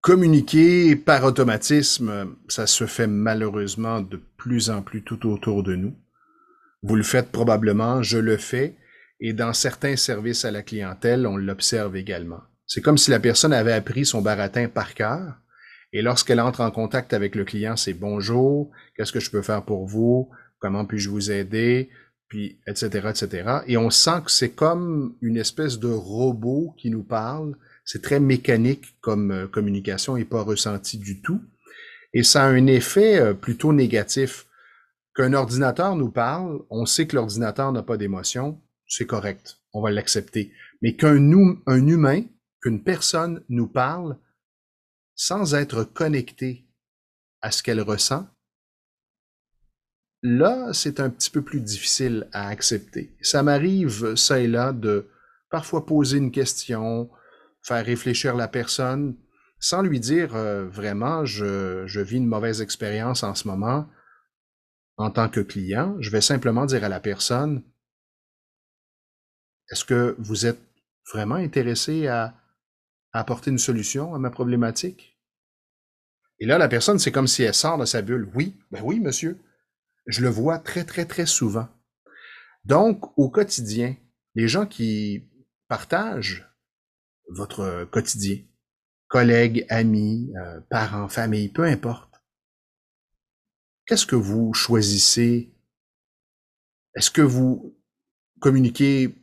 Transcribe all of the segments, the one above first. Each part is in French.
Communiquer par automatisme, ça se fait malheureusement de plus en plus tout autour de nous. Vous le faites probablement, je le fais, et dans certains services à la clientèle, on l'observe également. C'est comme si la personne avait appris son baratin par cœur, et lorsqu'elle entre en contact avec le client, c'est bonjour, qu'est-ce que je peux faire pour vous, comment puis-je vous aider, puis etc., etc. Et on sent que c'est comme une espèce de robot qui nous parle. C'est très mécanique comme communication et pas ressenti du tout. Et ça a un effet plutôt négatif. Qu'un ordinateur nous parle, on sait que l'ordinateur n'a pas d'émotion, c'est correct, on va l'accepter. Mais un humain, qu'une personne nous parle sans être connecté à ce qu'elle ressent, là, c'est un petit peu plus difficile à accepter. Ça m'arrive, ça et là, de parfois poser une question, faire réfléchir la personne, sans lui dire vraiment, je vis une mauvaise expérience en ce moment en tant que client. Je vais simplement dire à la personne, est-ce que vous êtes vraiment intéressé à apporter une solution à ma problématique? Et là, la personne, c'est comme si elle sort de sa bulle. Oui, ben oui, monsieur. Je le vois très, très, très souvent. Donc, au quotidien, les gens qui partagent votre quotidien, collègues, amis, parents, famille, peu importe, qu'est-ce que vous choisissez? Est-ce que vous communiquez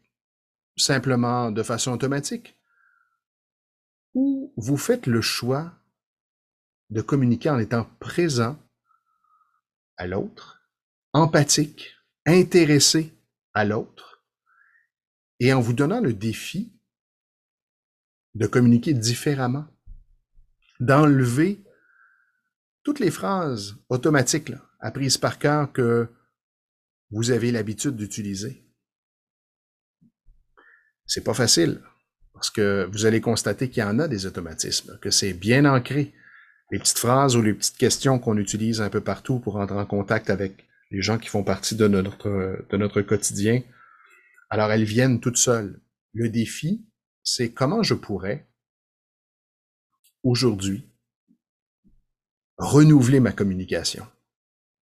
simplement de façon automatique ou vous faites le choix de communiquer en étant présent à l'autre, empathique, intéressé à l'autre et en vous donnant le défi de communiquer différemment, d'enlever toutes les phrases automatiques, là, apprises par cœur que vous avez l'habitude d'utiliser. C'est pas facile, parce que vous allez constater qu'il y en a des automatismes, que c'est bien ancré. Les petites phrases ou les petites questions qu'on utilise un peu partout pour entrer en contact avec les gens qui font partie de notre quotidien, alors elles viennent toutes seules. Le défi, c'est comment je pourrais, aujourd'hui, renouveler ma communication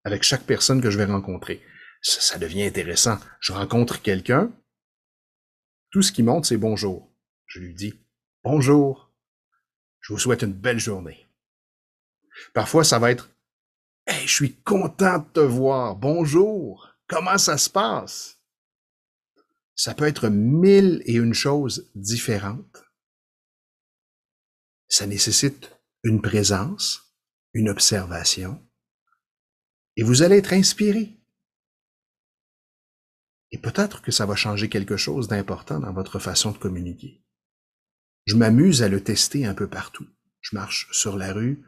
avec chaque personne que je vais rencontrer. Ça devient intéressant. Je rencontre quelqu'un, tout ce qui monte, c'est bonjour. Je lui dis bonjour, je vous souhaite une belle journée. Parfois, ça va être hey, je suis content de te voir, bonjour, comment ça se passe? Ça peut être mille et une choses différentes. Ça nécessite une présence, une observation, et vous allez être inspiré. Et peut-être que ça va changer quelque chose d'important dans votre façon de communiquer. Je m'amuse à le tester un peu partout. Je marche sur la rue,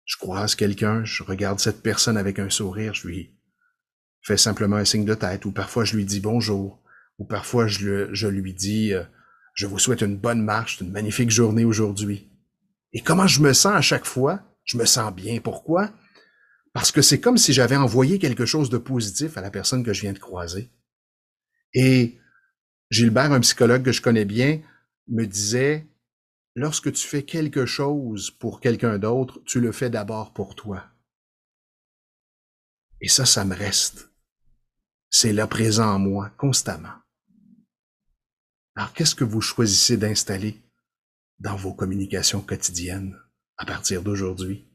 je croise quelqu'un, je regarde cette personne avec un sourire, je lui fais simplement un signe de tête, ou parfois je lui dis bonjour, ou parfois je lui dis je vous souhaite une bonne marche, une magnifique journée aujourd'hui. Et comment je me sens à chaque fois? Je me sens bien. Pourquoi? Parce que c'est comme si j'avais envoyé quelque chose de positif à la personne que je viens de croiser. Et Gilbert, un psychologue que je connais bien, me disait, lorsque tu fais quelque chose pour quelqu'un d'autre, tu le fais d'abord pour toi. Et ça me reste. C'est là présent en moi, constamment. Alors, qu'est-ce que vous choisissez d'installer dans vos communications quotidiennes à partir d'aujourd'hui?